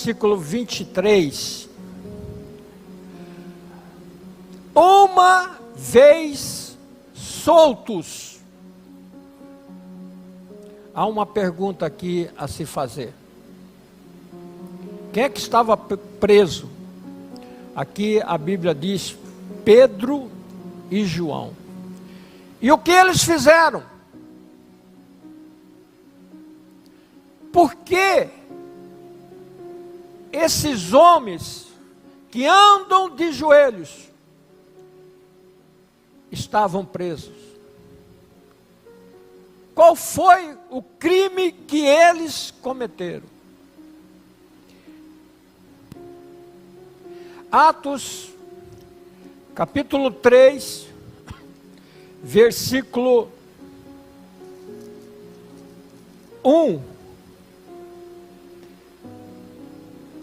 versículo 23. Uma vez soltos. Há uma pergunta aqui a se fazer. Quem é que estava preso? Aqui a Bíblia diz Pedro e João. E o que eles fizeram? Por que esses homens que andam de joelhos estavam presos? Qual foi o crime que eles cometeram? Atos, capítulo 3, versículo 1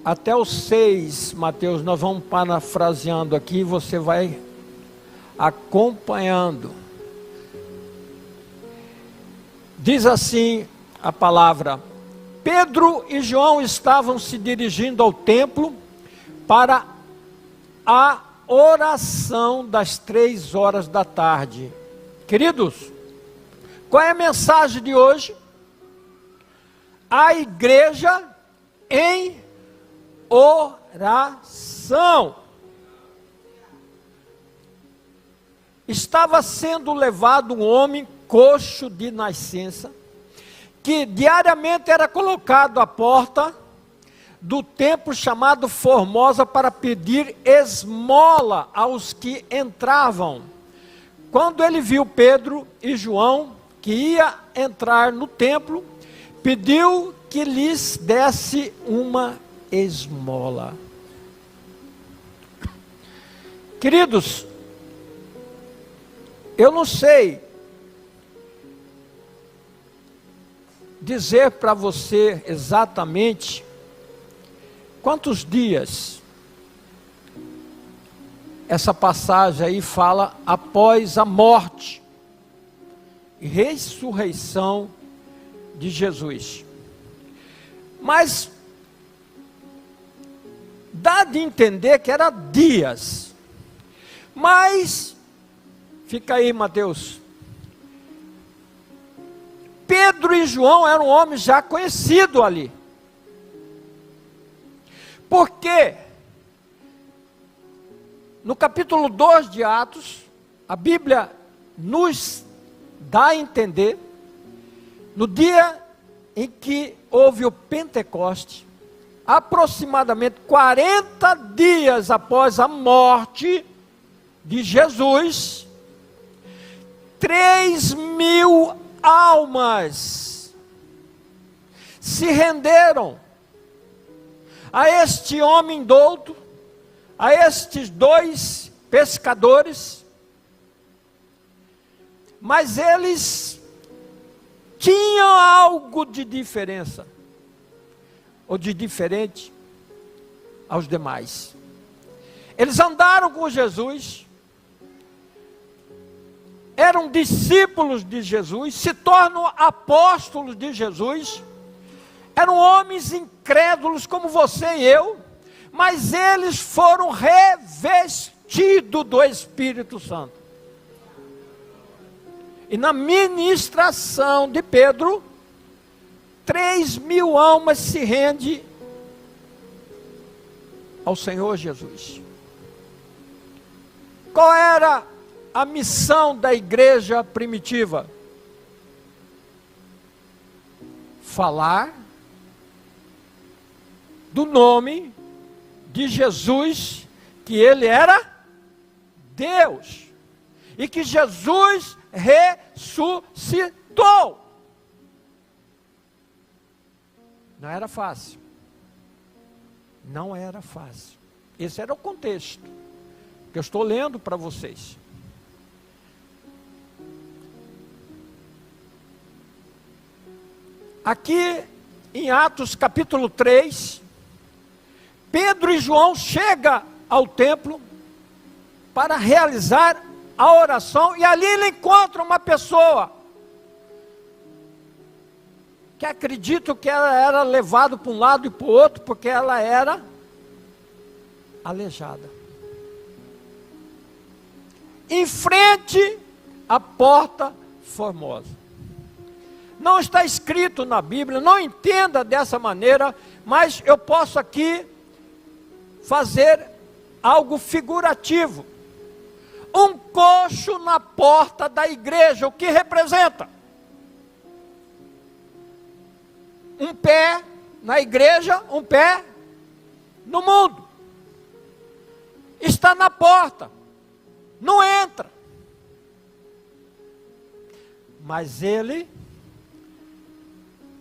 até o 6, Mateus, nós vamos parafraseando aqui, você vai acompanhando. Diz assim a palavra: Pedro e João estavam se dirigindo ao templo para a oração das 3 da tarde. Queridos, qual é a mensagem de hoje? A igreja em oração. Estava sendo levado um homem coxo de nascença, que diariamente era colocado à porta do templo chamado Formosa para pedir esmola aos que entravam. Quando ele viu Pedro e João, que ia entrar no templo, pediu que lhes desse uma esmola. Queridos, eu não sei dizer para você exatamente quantos dias essa passagem aí fala após a morte e ressurreição de Jesus. Mas dá de entender que era dias. Mas fica aí, Mateus. Pedro e João eram homens já conhecidos ali. Porque no capítulo 2 de Atos, a Bíblia nos dá a entender, no dia em que houve o Pentecoste, aproximadamente 40 dias após a morte de Jesus, 3.000 almas se renderam a este homem douto, a estes 2 pescadores, mas eles tinham algo de diferença, ou de diferente aos demais. Eles andaram com Jesus, eram discípulos de Jesus, se tornam apóstolos de Jesus, eram homens incrédulos como você e eu, mas eles foram revestidos do Espírito Santo. E na ministração de Pedro, 3.000 almas se rendem ao Senhor Jesus. Qual era a missão da igreja primitiva? Falar do nome de Jesus, que ele era Deus, e que Jesus ressuscitou. Não era fácil. Não era fácil. Esse era o contexto que eu estou lendo para vocês. Aqui em Atos capítulo 3, Pedro e João chegam ao templo para realizar a oração, e ali ele encontra uma pessoa que que acreditam que ela era levada para um lado e para o outro, porque ela era aleijada. Em frente à porta formosa. Não está escrito na Bíblia, não entenda dessa maneira, mas eu posso aqui fazer algo figurativo. Um coxo na porta da igreja, o que representa? Um pé na igreja, um pé no mundo. Está na porta, não entra. Mas ele,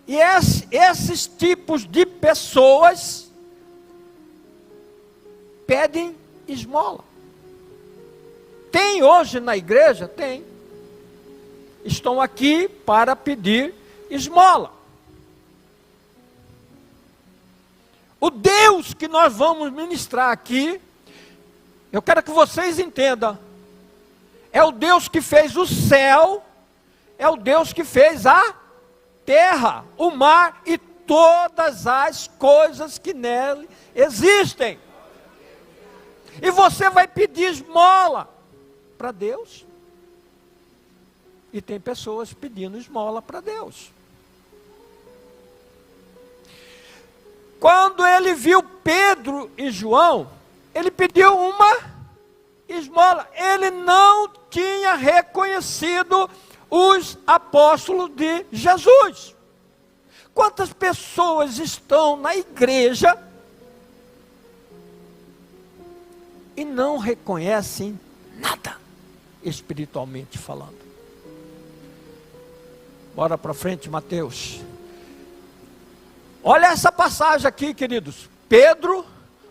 e esses tipos de pessoas pedem esmola. Tem hoje na igreja? Tem. Estão aqui para pedir esmola. O Deus que nós vamos ministrar aqui, eu quero que vocês entendam, é o Deus que fez o céu, é o Deus que fez a terra, o mar e todas as coisas que nele existem. E você vai pedir esmola para Deus. E tem pessoas pedindo esmola para Deus. Quando ele viu Pedro e João, ele pediu uma esmola. Ele não tinha reconhecido os apóstolos de Jesus. Quantas pessoas estão na igreja e não reconhecem nada, espiritualmente falando? Bora para frente, Mateus. Olha essa passagem aqui, queridos. Pedro,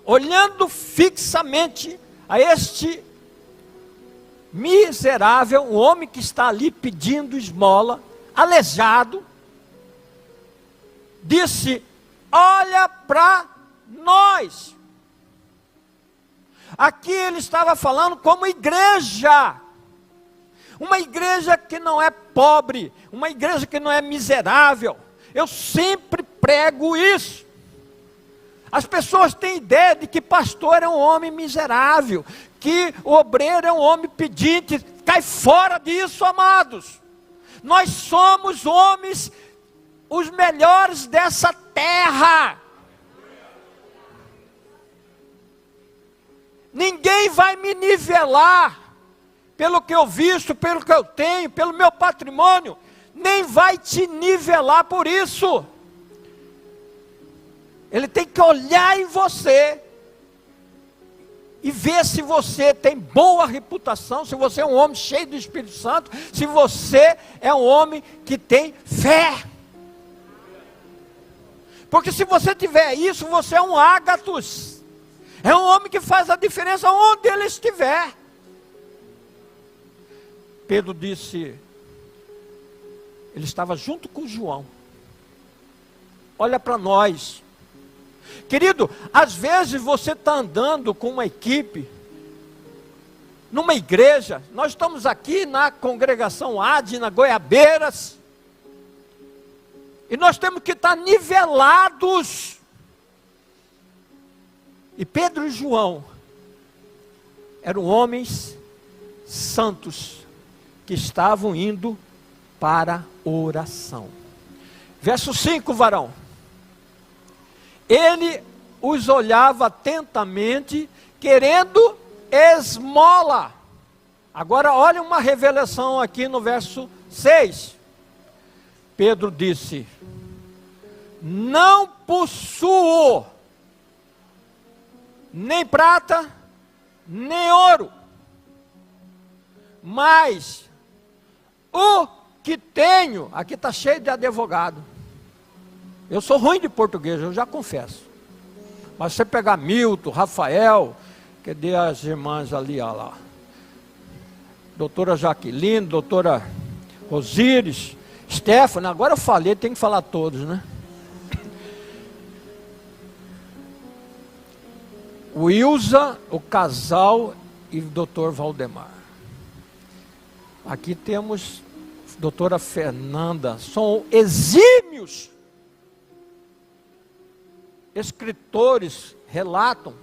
olhando fixamente a este miserável, um homem que está ali pedindo esmola, aleijado, disse: olha para nós. Aqui ele estava falando como igreja. Uma igreja que não é pobre, uma igreja que não é miserável. Eu sempre prego isso. As pessoas têm ideia de que pastor é um homem miserável, que o obreiro é um homem pedinte. Cai fora disso, amados. Nós somos homens, os melhores dessa terra. Ninguém vai me nivelar pelo que eu visto, pelo que eu tenho, pelo meu patrimônio. Nem vai te nivelar por isso. Ele tem que olhar em você e ver se você tem boa reputação, se você é um homem cheio do Espírito Santo, se você é um homem que tem fé. Porque se você tiver isso, você é um ágatos. É um homem que faz a diferença onde ele estiver. Pedro disse, ele estava junto com João. Olha para nós. Querido, às vezes você está andando com uma equipe, numa igreja. Nós estamos aqui na congregação AD, na Goiabeiras. E nós temos que estar nivelados. E Pedro e João eram homens santos que estavam indo para oração. Verso 5, varão. Ele os olhava atentamente, querendo esmola. Agora olha uma revelação aqui no verso 6. Pedro disse: não possuo nem prata, nem ouro, mas o que tenho, aqui está cheio de advogado. Eu sou ruim de português, eu já confesso. Mas você pegar Milton, Rafael, cadê as irmãs ali, ó lá? Doutora Jaqueline, doutora Rosíris, Stephanie, agora eu falei, tem que falar todos, né? O Ilza, o casal e o doutor Valdemar. Aqui temos doutora Fernanda, são exímios escritores relatam,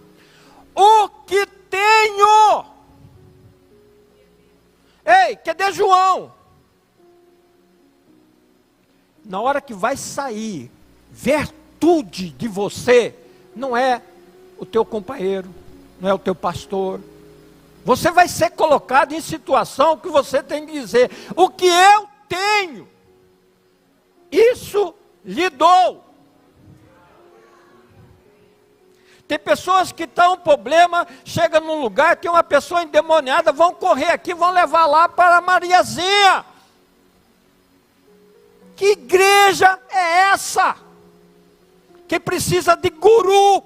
o que tenho. Ei, cadê João? Na hora que vai sair virtude de você, não é o teu companheiro, não é o teu pastor. Você vai ser colocado em situação que você tem que dizer, o que eu tenho, isso lhe dou. Tem pessoas que estão com problema, chega num lugar, tem uma pessoa endemoniada, vão correr aqui, vão levar lá para a Mariazinha. Que igreja é essa? Que precisa de guru.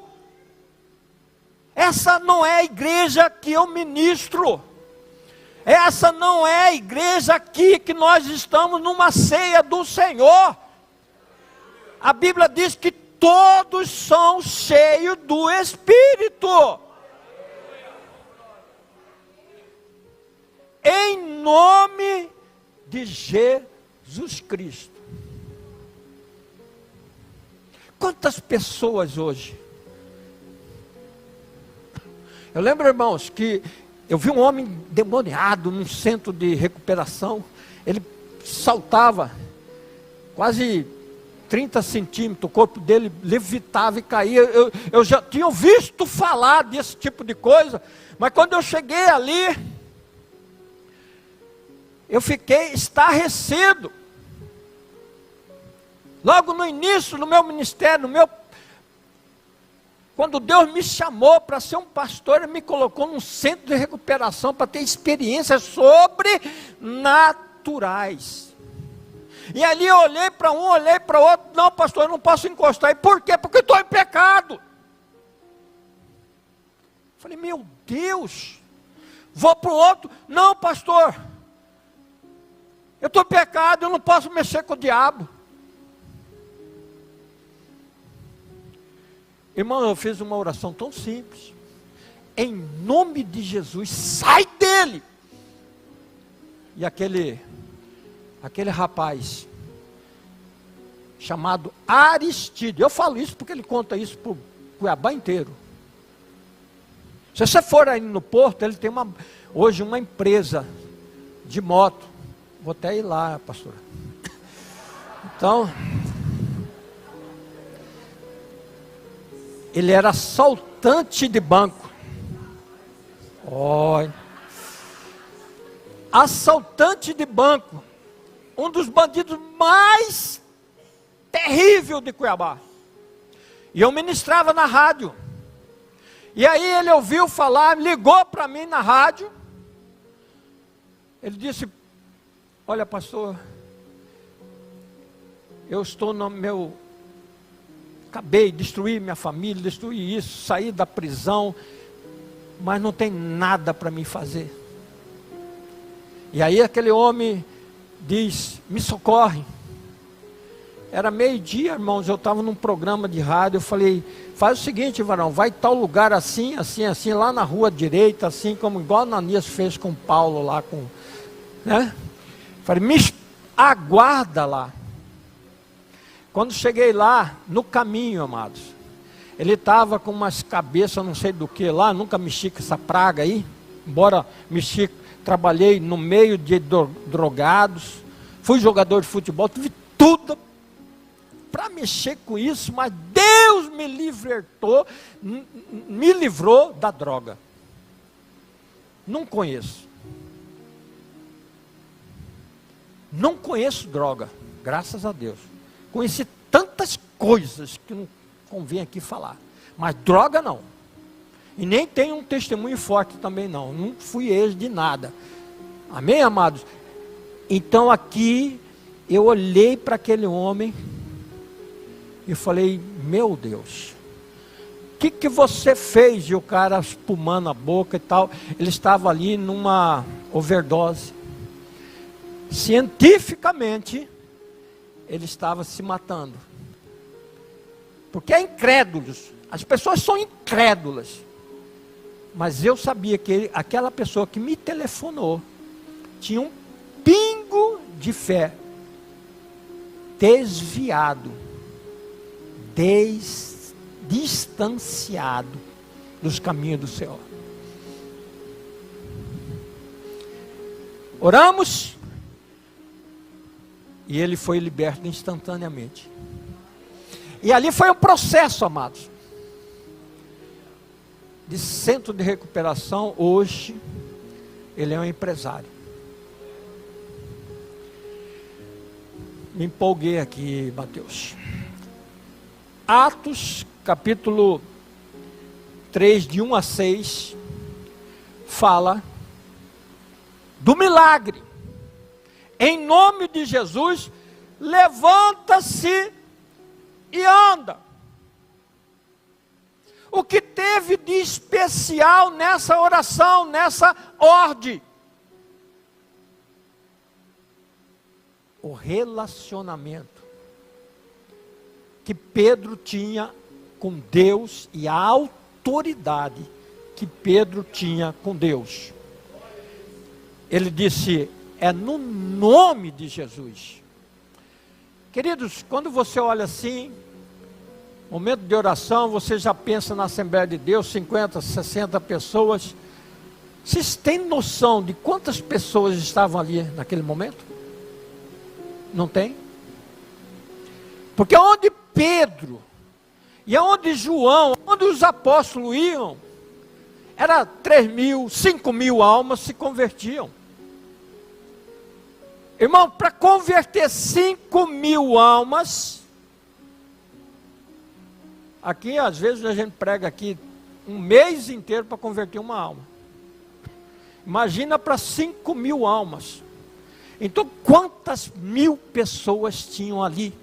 Essa não é a igreja que eu ministro. Essa não é a igreja aqui que nós estamos numa ceia do Senhor. A Bíblia diz que todos são cheios do Espírito. Em nome de Jesus Cristo. Quantas pessoas hoje? Eu lembro, irmãos, que eu vi um homem demoniado num centro de recuperação. Ele saltava quase 30 centímetros, o corpo dele levitava e caía. Eu já tinha visto falar desse tipo de coisa, mas quando eu cheguei ali, eu fiquei estarrecido. Logo no início do meu ministério, quando Deus me chamou para ser um pastor, Ele me colocou num centro de recuperação para ter experiências sobrenaturais. E ali eu olhei para um, olhei para outro, não pastor, eu não posso encostar. E por quê? Porque eu estou em pecado. Falei, meu Deus, vou para o outro, não pastor, eu estou em pecado, eu não posso mexer com o diabo. Irmão, eu fiz uma oração tão simples. Em nome de Jesus, sai dele. E aquele rapaz, chamado Aristide, eu falo isso porque ele conta isso para o Cuiabá inteiro. Se você for aí no Porto, ele tem hoje uma empresa de moto. Vou até ir lá, pastora. Então, ele era assaltante de banco. Olha. Assaltante de banco. Um dos bandidos mais terríveis de Cuiabá. E eu ministrava na rádio. E aí ele ouviu falar, ligou para mim na rádio. Ele disse, olha pastor, eu estou no meu... Acabei de destruir minha família, destruir isso, saí da prisão, mas não tem nada para mim fazer. E aí aquele homem diz, me socorre. Era meio-dia, irmãos, eu estava num programa de rádio, eu falei, faz o seguinte, varão, vai tal lugar assim, assim, assim, lá na rua direita, assim, como igual Ananias fez com Paulo lá, né? Falei, me aguarda lá. Quando cheguei lá, no caminho, amados, ele estava com umas cabeças, não sei do que lá, nunca mexi com essa praga aí, embora mexi, trabalhei no meio de drogados, fui jogador de futebol, tive tudo para mexer com isso, mas Deus me livrou da droga. Não conheço droga, graças a Deus. Conheci tantas coisas que não convém aqui falar. Mas droga não. E nem tenho um testemunho forte também não. Não fui ex de nada. Amém, amados? Então aqui eu olhei para aquele homem e falei, meu Deus, o que você fez? E o cara espumando a boca e tal. Ele estava ali numa overdose. Cientificamente, ele estava se matando. Porque é incrédulos. As pessoas são incrédulas. Mas eu sabia que aquela pessoa que me telefonou tinha um pingo de fé distanciado dos caminhos do Senhor. Oramos, e ele foi liberto instantaneamente. E ali foi um processo, amados, de centro de recuperação. Hoje, ele é um empresário. Me empolguei aqui, Mateus. Atos, capítulo 3, de 1 a 6, fala do milagre. Em nome de Jesus, levanta-se e anda. O que teve de especial nessa oração, nessa ordem? O relacionamento que Pedro tinha com Deus e a autoridade que Pedro tinha com Deus. Ele disse: é no nome de Jesus. Queridos, quando você olha assim, momento de oração, você já pensa na Assembleia de Deus, 50, 60 pessoas. Vocês têm noção de quantas pessoas estavam ali naquele momento? Não tem? Porque onde Pedro e onde João, onde os apóstolos iam, era 3.000, 5.000 almas se convertiam. Irmão, para converter 5.000 almas, aqui às vezes a gente prega aqui um mês inteiro para converter uma alma. Imagina para 5.000 almas. Então quantas mil pessoas tinham ali?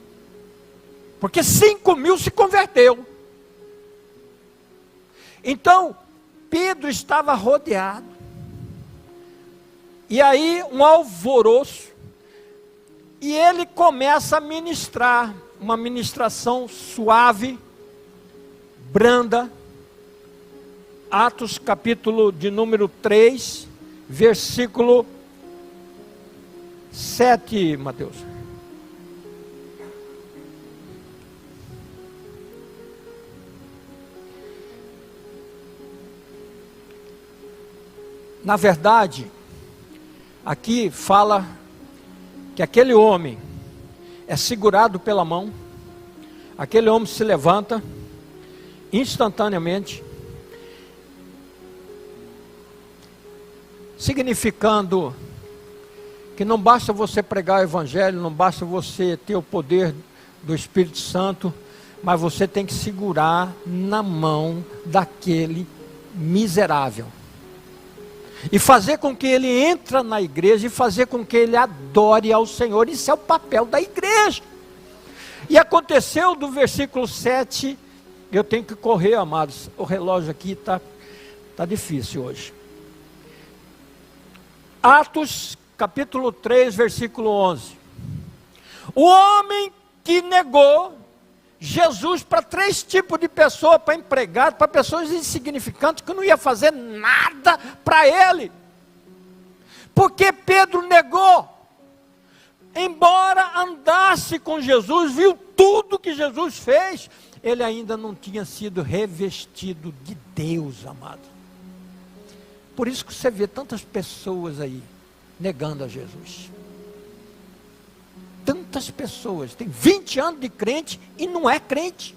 Porque 5.000 se converteu. Então Pedro estava rodeado. E aí um alvoroço. E ele começa a ministrar, uma ministração suave, branda. Atos capítulo de número 3, versículo 7, Mateus. Na verdade, aqui fala que aquele homem é segurado pela mão, aquele homem se levanta instantaneamente, significando que não basta você pregar o evangelho, não basta você ter o poder do Espírito Santo, mas você tem que segurar na mão daquele miserável. E fazer com que ele entre na igreja e fazer com que ele adore ao Senhor. Isso é o papel da igreja. E aconteceu do versículo 7, eu tenho que correr, amados, o relógio aqui está difícil hoje. Atos capítulo 3, versículo 11. O homem que negou Jesus para 3 tipos de pessoas, para empregados, para pessoas insignificantes, que não ia fazer nada para ele. Porque Pedro negou. Embora andasse com Jesus, viu tudo que Jesus fez, ele ainda não tinha sido revestido de Deus, amado. Por isso que você vê tantas pessoas aí negando a Jesus. Tantas pessoas, tem 20 anos de crente e não é crente.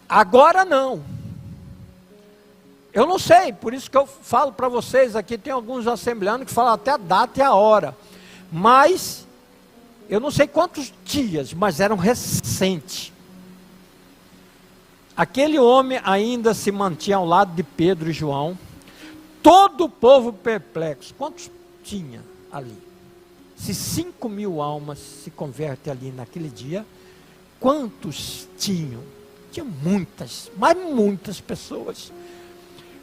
Agora não. Eu não sei, por isso que eu falo para vocês aqui, tem alguns assembleanos que falam até a data e a hora. Mas, eu não sei quantos dias, mas eram recentes. Aquele homem ainda se mantinha ao lado de Pedro e João. Todo o povo perplexo. Quantos tinha ali? Se 5.000 almas se convertem ali naquele dia, quantos tinham? Tinha muitas, mas muitas pessoas.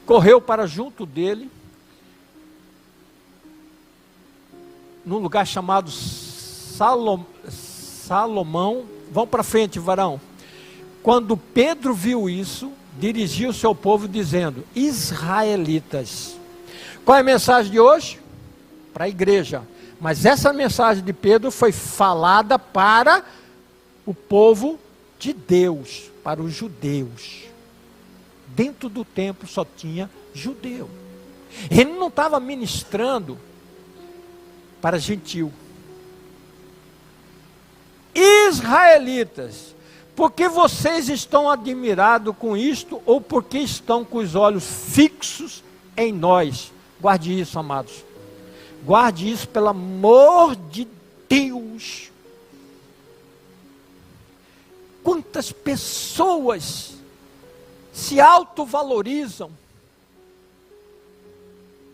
Correu para junto dele, num lugar chamado Salomão. Vão para frente, varão. Quando Pedro viu isso, dirigiu o seu povo dizendo: israelitas. Qual é a mensagem de hoje? Para a igreja. Mas essa mensagem de Pedro foi falada para o povo de Deus, para os judeus. Dentro do templo só tinha judeu. Ele não estava ministrando para gentil. Israelitas, por que vocês estão admirados com isto, ou porque estão com os olhos fixos em nós? Guarde isso, amados. Guarde isso, pelo amor de Deus. Quantas pessoas se autovalorizam.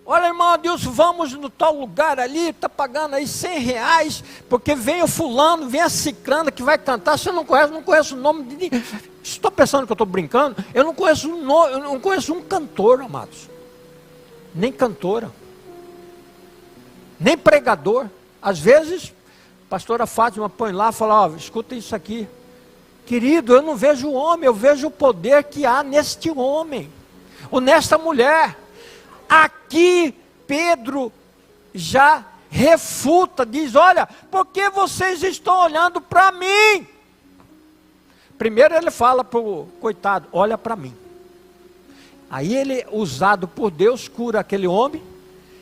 Olha, irmão Adilson, vamos no tal lugar ali, está pagando aí R$100, porque vem o fulano, vem a ciclana que vai cantar. Você não conhece o nome de ninguém. Estou pensando que eu estou brincando? Eu não conheço um cantor, amados. Nem cantora. Nem pregador. Às vezes, a pastora Fátima põe lá e fala, ó, escuta isso aqui. Querido, eu não vejo o homem, eu vejo o poder que há neste homem, ou nesta mulher. Aqui Pedro já refuta, diz, olha, por que vocês estão olhando para mim? Primeiro ele fala para o coitado, olha para mim. Aí ele, usado por Deus, cura aquele homem,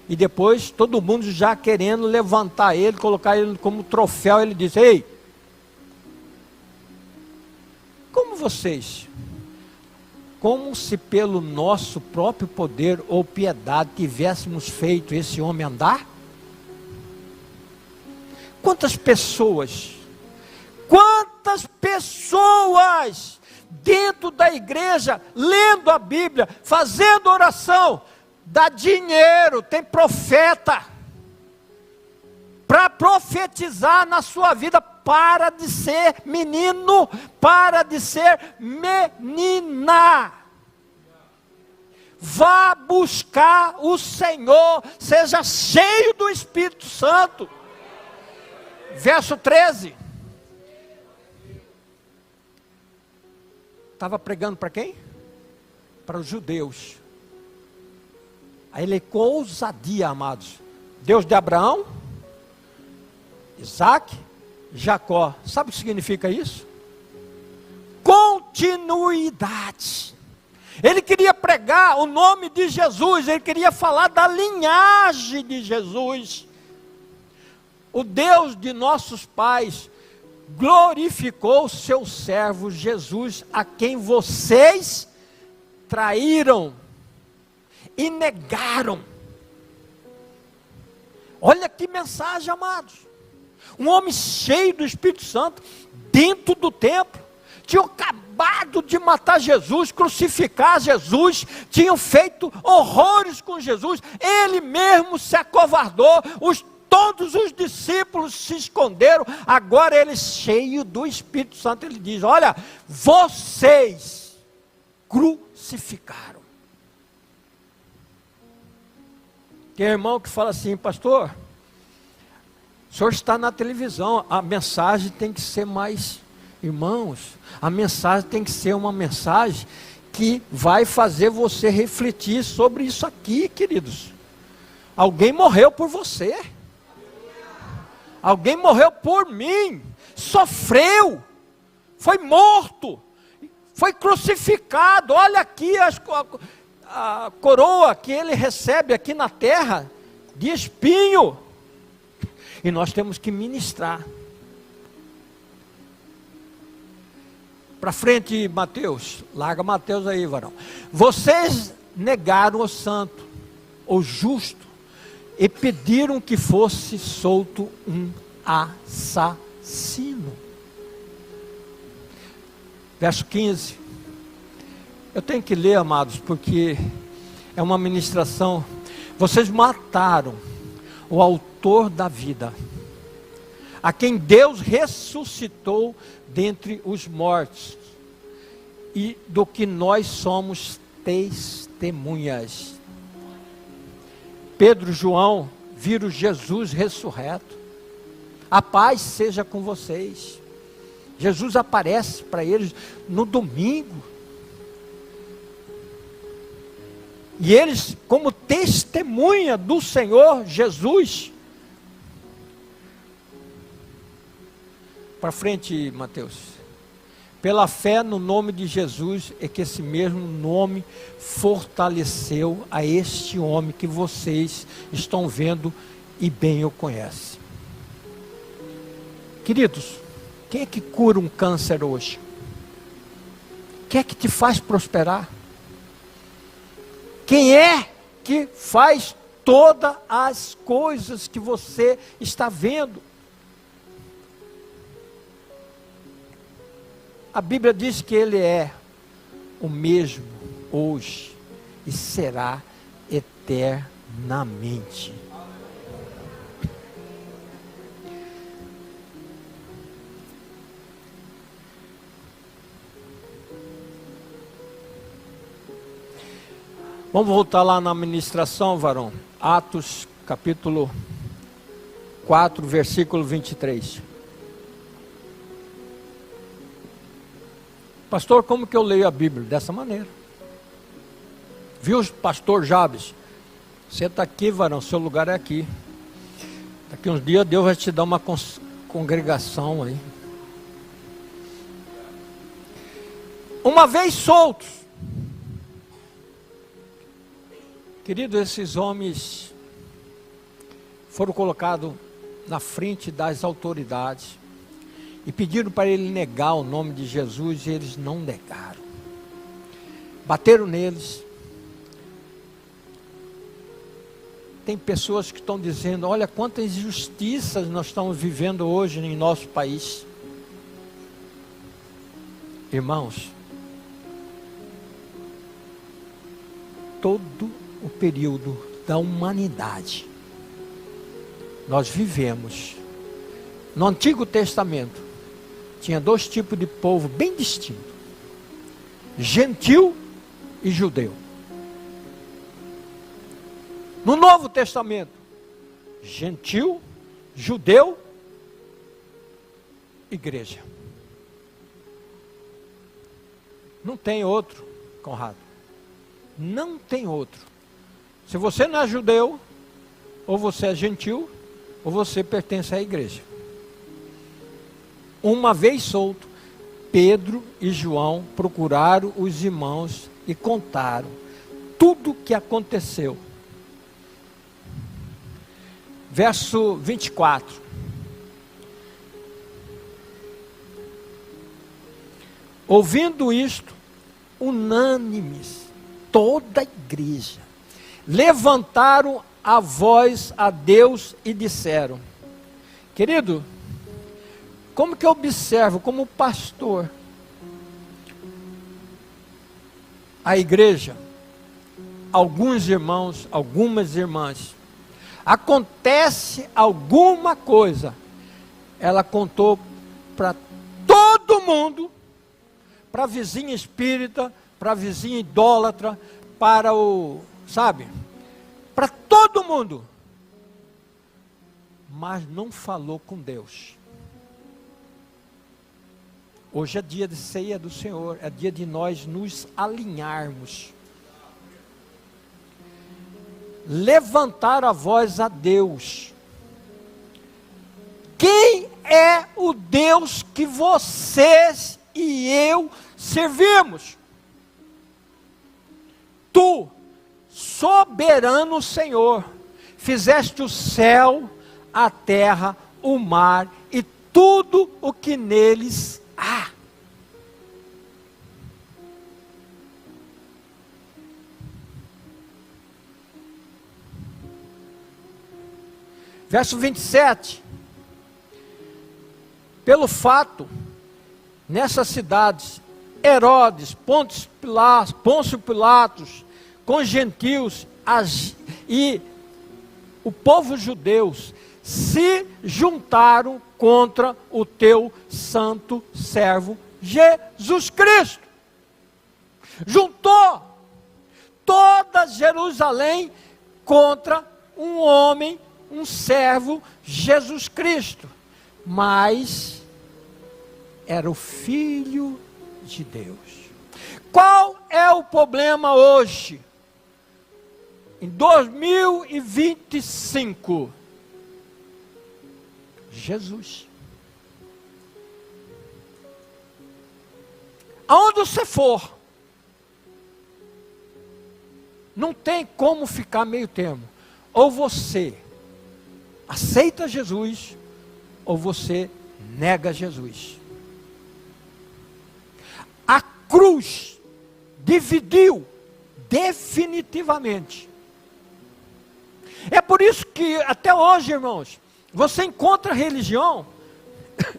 e depois todo mundo já querendo levantar ele, colocar ele como troféu, ele diz, ei, como se pelo nosso próprio poder ou piedade tivéssemos feito esse homem andar? Quantas pessoas dentro da igreja, lendo a Bíblia, fazendo oração, dá dinheiro, tem profeta, para profetizar na sua vida. Para de ser menino, para de ser menina. Vá buscar o Senhor, seja cheio do Espírito Santo. Verso 13. Estava pregando para quem? Para os judeus. Aí ele com ousadia, amados. Deus de Abraão, Isaac, Jacó. Sabe o que significa isso? Continuidade. Ele queria pregar o nome de Jesus, ele queria falar da linhagem de Jesus. O Deus de nossos pais glorificou o seu servo Jesus, a quem vocês traíram e negaram. Olha que mensagem, amados. Um homem cheio do Espírito Santo, dentro do templo, tinham acabado de matar Jesus, crucificar Jesus, tinham feito horrores com Jesus, ele mesmo se acovardou, todos os discípulos se esconderam, agora ele cheio do Espírito Santo, ele diz, olha, vocês crucificaram. Tem irmão que fala assim, pastor, o senhor está na televisão, a mensagem tem que ser mais, irmãos, a mensagem tem que ser uma mensagem que vai fazer você refletir sobre isso aqui, queridos. Alguém morreu por você, alguém morreu por mim, sofreu, foi morto, foi crucificado. Olha aqui a coroa que ele recebe aqui na terra, de espinho. E nós temos que ministrar. Para frente, Mateus. Larga Mateus aí, varão. Vocês negaram o santo, o justo, e pediram que fosse solto um assassino. Verso 15. Eu tenho que ler, amados, porque é uma ministração. Vocês mataram o autor da vida, a quem Deus ressuscitou dentre os mortos, e do que nós somos testemunhas. Pedro e João viram Jesus ressurreto. A paz seja com vocês. Jesus aparece para eles no domingo. E eles, como testemunha do Senhor Jesus, Para frente, Mateus. Pela fé no nome de Jesus, é que esse mesmo nome fortaleceu a este homem que vocês estão vendo e bem o conhecem. Queridos, quem é que cura um câncer hoje? Quem é que te faz prosperar? Quem é que faz todas as coisas que você está vendo? A Bíblia diz que Ele é o mesmo hoje e será eternamente. Vamos voltar lá na ministração, varão. Atos, capítulo 4, versículo 23. Pastor, como que eu leio a Bíblia? Dessa maneira. Viu, pastor Jabes? Você está aqui, varão, seu lugar é aqui. Daqui uns dias Deus vai te dar uma congregação aí. Uma vez soltos, querido, esses homens foram colocados na frente das autoridades e pediram para ele negar o nome de Jesus, e eles não negaram. Bateram neles. Tem pessoas que estão dizendo: olha quantas injustiças nós estamos vivendo hoje em nosso país. Irmãos, todo o período da humanidade nós vivemos. No Antigo Testamento tinha dois tipos de povo bem distintos: gentil e judeu. No Novo Testamento, gentil, judeu, igreja. Não tem outro, Conrado. Não tem outro. Se você não é judeu, ou você é gentil, ou você pertence à igreja. Uma vez solto, Pedro e João procuraram os irmãos e contaram tudo o que aconteceu. Verso 24. Ouvindo isto, unânimes, toda a igreja, levantaram a voz a Deus e disseram: querido, como que eu observo como pastor a igreja, alguns irmãos, algumas irmãs, acontece alguma coisa, ela contou para todo mundo, para a vizinha espírita, para a vizinha idólatra, para o, sabe, para todo mundo, mas não falou com Deus. Hoje é dia de ceia do Senhor, é dia de nós nos alinharmos, levantar a voz a Deus. Quem é o Deus que vocês e eu servimos? Tu, soberano Senhor, fizeste o céu, a terra, o mar e tudo o que neles há. Verso 27. Pelo fato, nessas cidades, Herodes, Pôncio Pilatos, com gentios e o povo judeus se juntaram contra o teu santo servo Jesus Cristo. Juntou toda Jerusalém contra um homem, um servo, Jesus Cristo. Mas era o Filho de Deus. Qual é o problema hoje? Em 2025, Jesus. Aonde você for, não tem como ficar meio termo. Ou você aceita Jesus, ou você nega Jesus. A cruz dividiu definitivamente. É por isso que até hoje, irmãos, você encontra religião,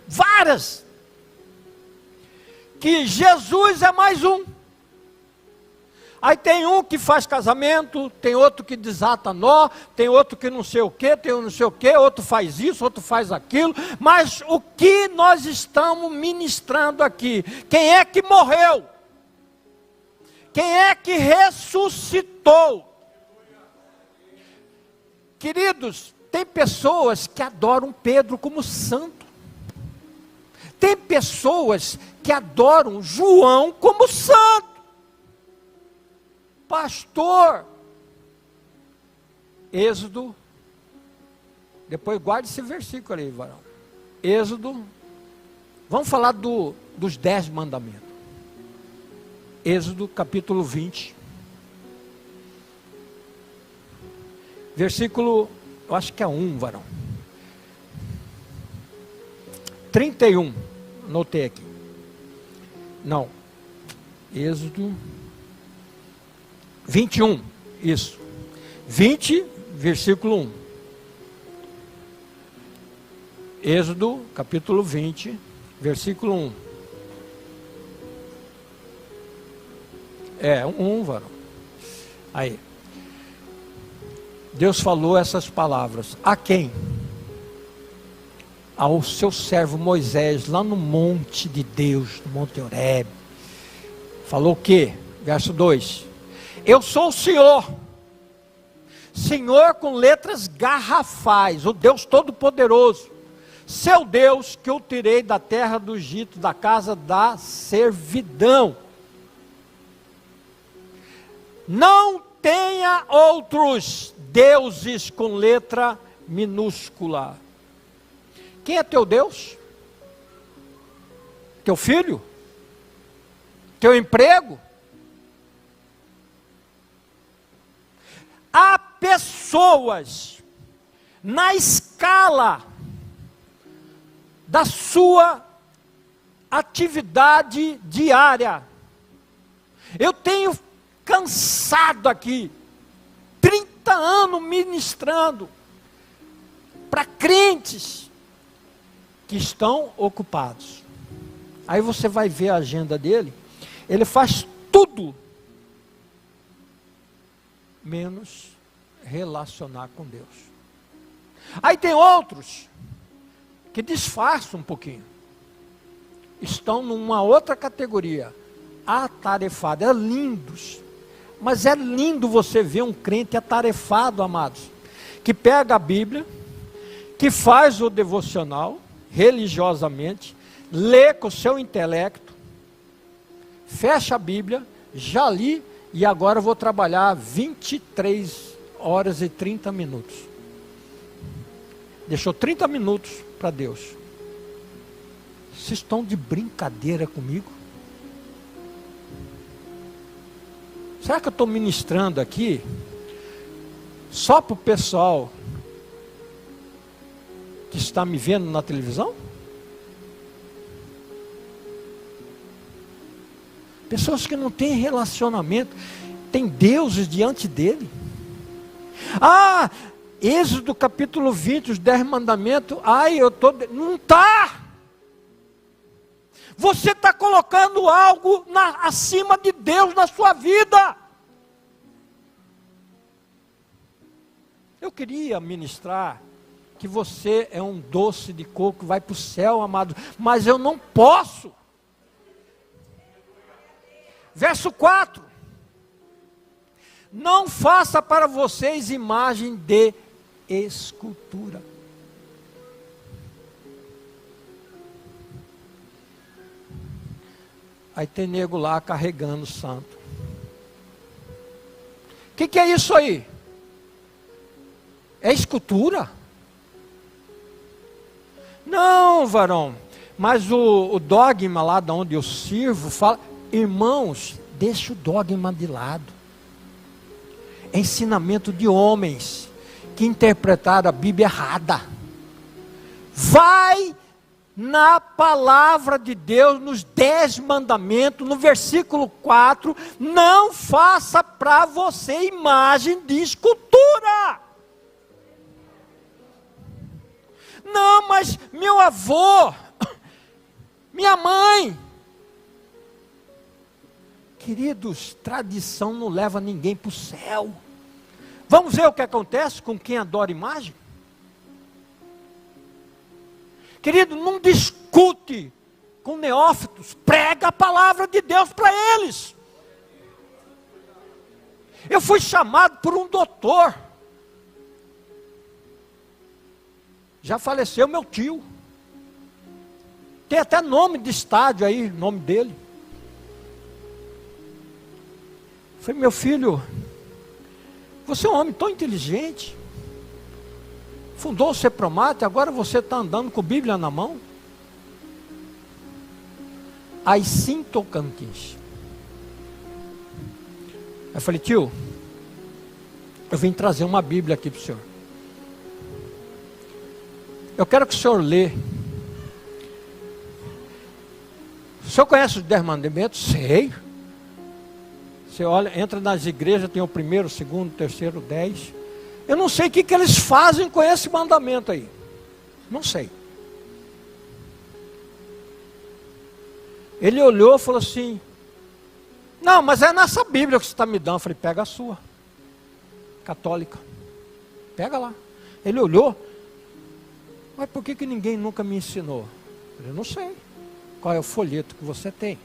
várias, que Jesus é mais um. Aí tem um que faz casamento, tem outro que desata nó, tem outro que não sei o que, tem um não sei o que, outro faz isso, outro faz aquilo. Mas o que nós estamos ministrando aqui? Quem é que morreu? Quem é que ressuscitou? Queridos, tem pessoas que adoram Pedro como santo. Tem pessoas que adoram João como santo. Pastor, Êxodo, depois guarde esse versículo aí, varão. Êxodo, vamos falar dos 10 mandamentos. Êxodo capítulo 20, versículo, eu acho que é 1, varão. 31, anotei aqui. Não, Êxodo 21, isso. 20, versículo 1. Êxodo, capítulo 20, versículo 1. É, 1, varão. Aí. Deus falou essas palavras. A quem? Ao seu servo Moisés, lá no monte de Deus, no Monte Horebe. Falou o quê? Verso 2. Eu sou o Senhor, Senhor com letras garrafais, o Deus Todo-Poderoso, seu Deus que eu tirei da terra do Egito, da casa da servidão. Não tenha outros deuses com letra minúscula. Quem é teu Deus? Teu filho? Teu emprego? Há pessoas na escala da sua atividade diária. Eu tenho cansado aqui, 30 anos ministrando para crentes que estão ocupados. Aí você vai ver a agenda dele, ele faz tudo menos relacionar com Deus. Aí tem outros que disfarçam um pouquinho, estão numa outra categoria, atarefados, é lindos, mas é lindo você ver um crente atarefado, amados, que pega a Bíblia, que faz o devocional, religiosamente, lê com o seu intelecto, fecha a Bíblia, já li, e agora eu vou trabalhar 23 horas e 30 minutos. Deixou 30 minutos para Deus. Vocês estão de brincadeira comigo? Será que eu estou ministrando aqui só para o pessoal que está me vendo na televisão? Pessoas que não têm relacionamento, tem deuses diante dele. Ah, Êxodo capítulo 20, os 10 mandamentos, não está. Você está colocando algo acima de Deus na sua vida. Eu queria ministrar que você é um doce de coco, vai para o céu, amado, mas eu não posso. Verso 4. Não faça para vocês imagem de escultura. Aí tem nego lá carregando o santo. O que é isso aí? É escultura? Não, varão. Mas o dogma lá de onde eu sirvo fala Irmãos, deixa o dogma de lado. É ensinamento de homens que interpretaram a Bíblia errada. Vai na palavra de Deus, nos 10 mandamentos, no versículo 4, não faça para você imagem de escultura. Não, mas meu avô, minha mãe. Queridos, tradição não leva ninguém para o céu. Vamos ver o que acontece com quem adora imagem? Querido, não discute com neófitos, prega a palavra de Deus para eles. Eu fui chamado por um doutor, já faleceu meu tio, tem até nome de estádio aí, nome dele. Falei, meu filho, você é um homem tão inteligente, fundou o Sepromate, agora você está andando com a Bíblia na mão? Aí sim, Tocantins. Eu falei, tio, eu vim trazer uma Bíblia aqui para o senhor. Eu quero que o senhor lê. O senhor conhece os 10 mandamentos? Sei. Você olha, entra nas igrejas, tem o primeiro, o segundo, o terceiro, o 10. Eu não sei o que eles fazem com esse mandamento aí. Não sei. Ele olhou e falou assim, não, mas é nessa Bíblia que você está me dando. Eu falei, pega a sua, católica. Pega lá. Ele olhou, mas por que ninguém nunca me ensinou? Eu falei, não sei. Qual é o folheto que você tem?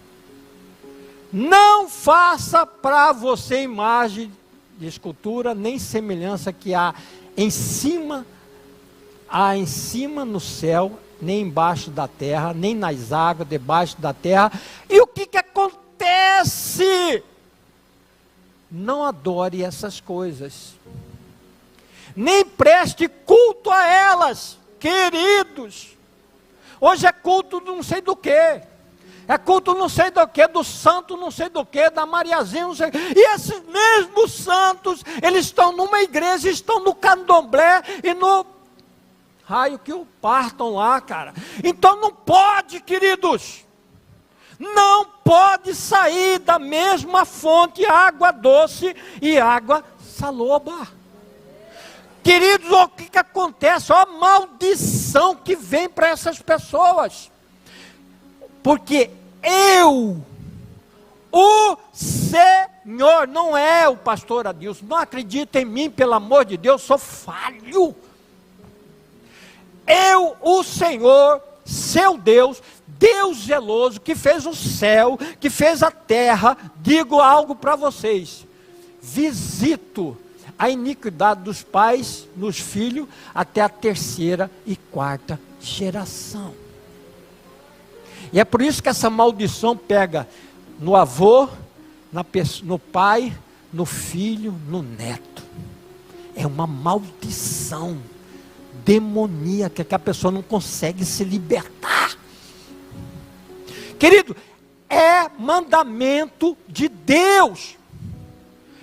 Não faça para você imagem de escultura, nem semelhança que há em cima no céu, nem embaixo da terra, nem nas águas, debaixo da terra. E o que acontece? Não adore essas coisas, nem preste culto a elas, queridos. Hoje é culto não sei do que. É culto não sei do que, do santo não sei do que, da Mariazinha não sei. E esses mesmos santos, eles estão numa igreja, estão no candomblé e no raio que o partam lá, cara. Então não pode, queridos. Não pode sair da mesma fonte água doce e água saloba. Queridos, o que acontece? Olha a maldição que vem para essas pessoas. Porque o Senhor, não é o pastor Adilson, não acredita em mim, pelo amor de Deus, sou falho. O Senhor, seu Deus, Deus zeloso, que fez o céu, que fez a terra, digo algo para vocês, visito a iniquidade dos pais nos filhos, até a 3ª e 4ª geração. E é por isso que essa maldição pega no avô, no pai, no filho, no neto. É uma maldição demoníaca que a pessoa não consegue se libertar. Querido, é mandamento de Deus.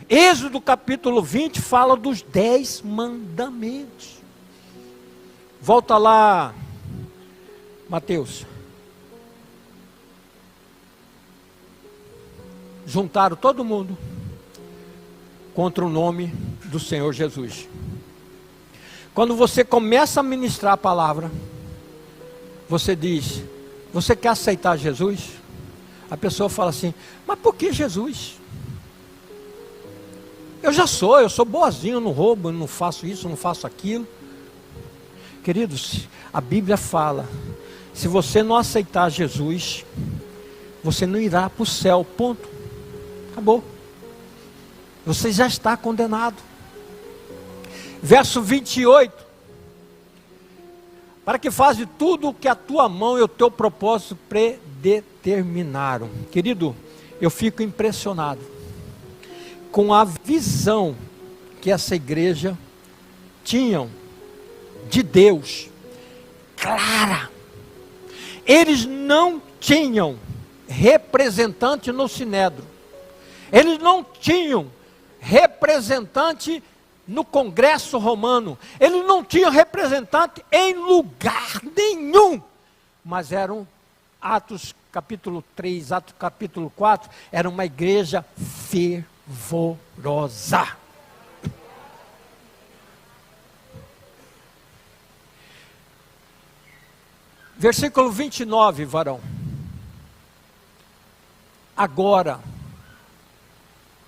Êxodo capítulo 20 fala dos 10 mandamentos. Volta lá, Mateus. Juntaram todo mundo contra o nome do Senhor Jesus. Quando você começa a ministrar a palavra, você diz, você quer aceitar Jesus? A pessoa fala assim, mas por que Jesus? Eu sou boazinho, eu não roubo, eu não faço isso, eu não faço aquilo. Queridos, a Bíblia fala, se você não aceitar Jesus, você não irá para o céu, ponto. Acabou. Você já está condenado. Verso 28. Para que faze tudo o que a tua mão e o teu propósito predeterminaram. Querido, eu fico impressionado com a visão que essa igreja tinham de Deus clara. Eles não tinham representante no Sinédrio. Eles não tinham representante no Congresso Romano. Eles não tinham representante em lugar nenhum. Mas eram, Atos capítulo 3, Atos capítulo 4, era uma igreja fervorosa. Versículo 29, varão. Agora,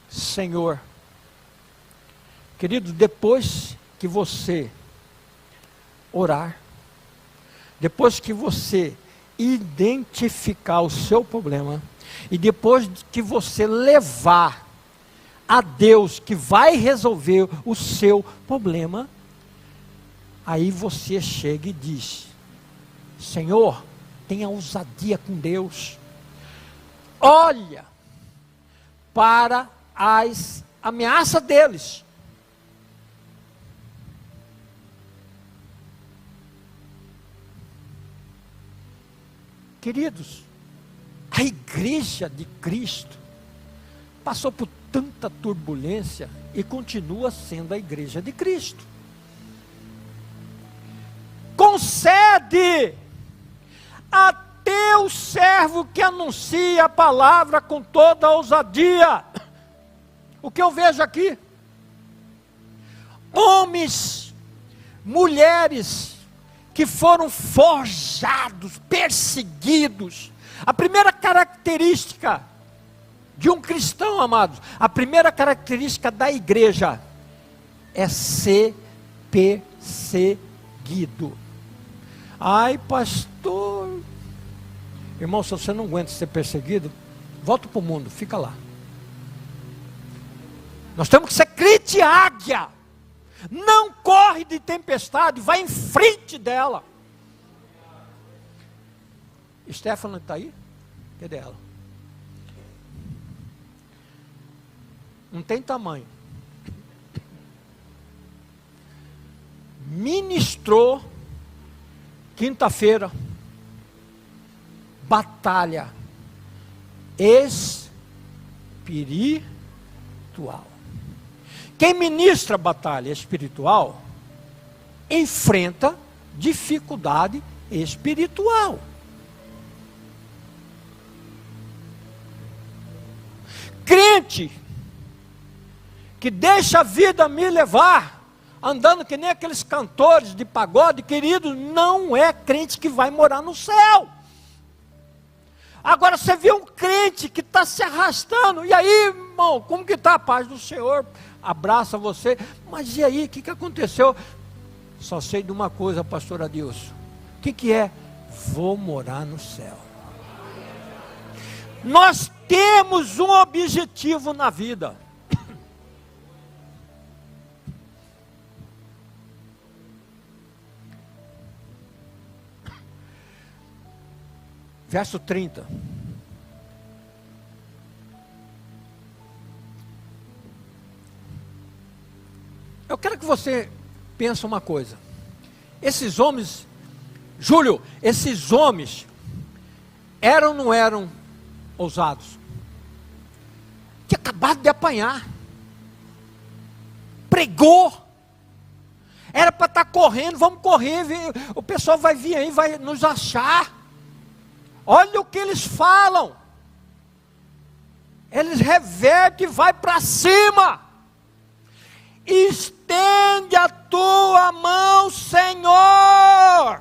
Senhor, querido, depois que você orar, depois que você identificar o seu problema, e depois que você levar a Deus que vai resolver o seu problema, aí você chega e diz: Senhor, tenha ousadia com Deus, olha para as ameaças deles. Queridos, a igreja de Cristo passou por tanta turbulência e continua sendo a igreja de Cristo. Concede a teu servo que anuncia a palavra com toda a ousadia. O que eu vejo aqui? Homens, mulheres que foram forjados, perseguidos. A primeira característica de um cristão, amados, a primeira característica da igreja é ser perseguido. Ai, pastor, irmão, se você não aguenta ser perseguido, volta para o mundo, fica lá. Nós temos que ser crente águia. Não corre de tempestade, vai em frente dela. Stefano está aí? Cadê ela? Não tem tamanho. Ministrou quinta-feira batalha espiritual. Quem ministra batalha espiritual enfrenta dificuldade espiritual. Crente que deixa a vida me levar, andando que nem aqueles cantores de pagode, querido, não é crente que vai morar no céu. Agora você vê um crente que está se arrastando, e aí, irmão, como que está a paz do Senhor? Abraça você, mas e aí, o que aconteceu? Só sei de uma coisa, pastor Adilson. O que é? Vou morar no céu. Nós temos um objetivo na vida. Verso 30. Eu quero que você pense uma coisa. Esses homens, Júlio, esses homens eram ou não eram ousados? Tinha acabado de apanhar. Pregou. Era para estar correndo, vamos correr, o pessoal vai vir aí, vai nos achar. Olha o que eles falam. Eles revertem e vai para cima. Estende a tua mão, Senhor.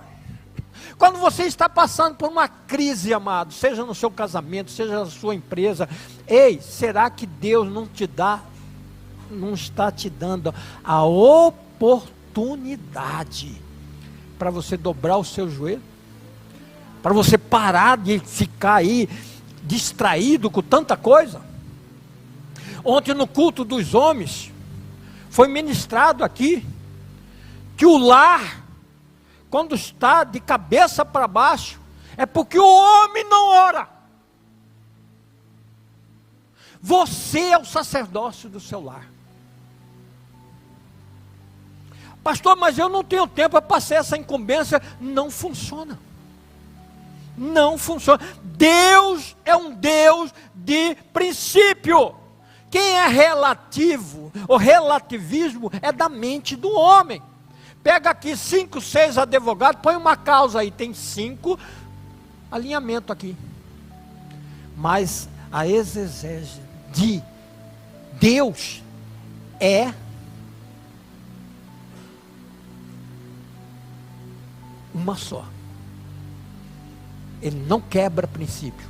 Quando você está passando por uma crise, amado, seja no seu casamento, seja na sua empresa, ei, será que Deus não está te dando a oportunidade para você dobrar o seu joelho? Para você parar de ficar aí distraído com tanta coisa? Ontem no culto dos homens, foi ministrado aqui, que o lar, quando está de cabeça para baixo, é porque o homem não ora. Você é o sacerdócio do seu lar. Pastor, mas eu não tenho tempo para passar essa incumbência. Não funciona. Não funciona. Deus é um Deus de princípio. Quem é relativo, o relativismo é da mente do homem. Pega aqui 5, 6 advogados, põe uma causa aí, tem 5 alinhamentos aqui. Mas a exegese de Deus é uma só. Ele não quebra princípio.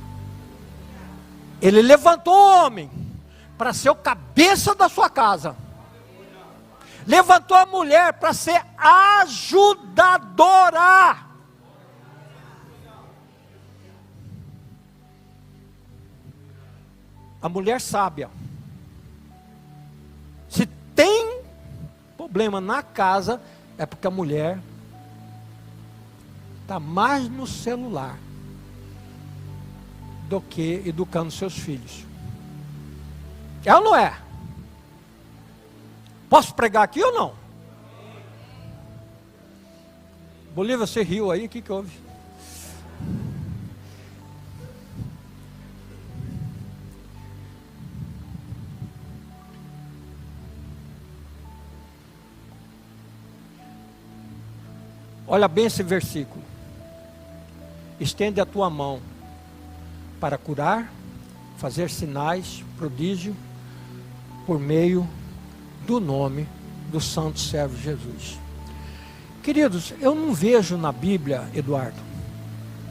Ele levantou o homem para ser o cabeça da sua casa. Levantou a mulher para ser ajudadora. A mulher sábia. Se tem problema na casa, é porque a mulher está mais no celular do que educando seus filhos. É ou não é? Posso pregar aqui ou não? Bolívia, você riu aí, o que houve? Olha bem esse versículo. Estende a tua mão para curar, fazer sinais, prodígio, por meio do nome do santo servo Jesus. Queridos, eu não vejo na Bíblia, Eduardo,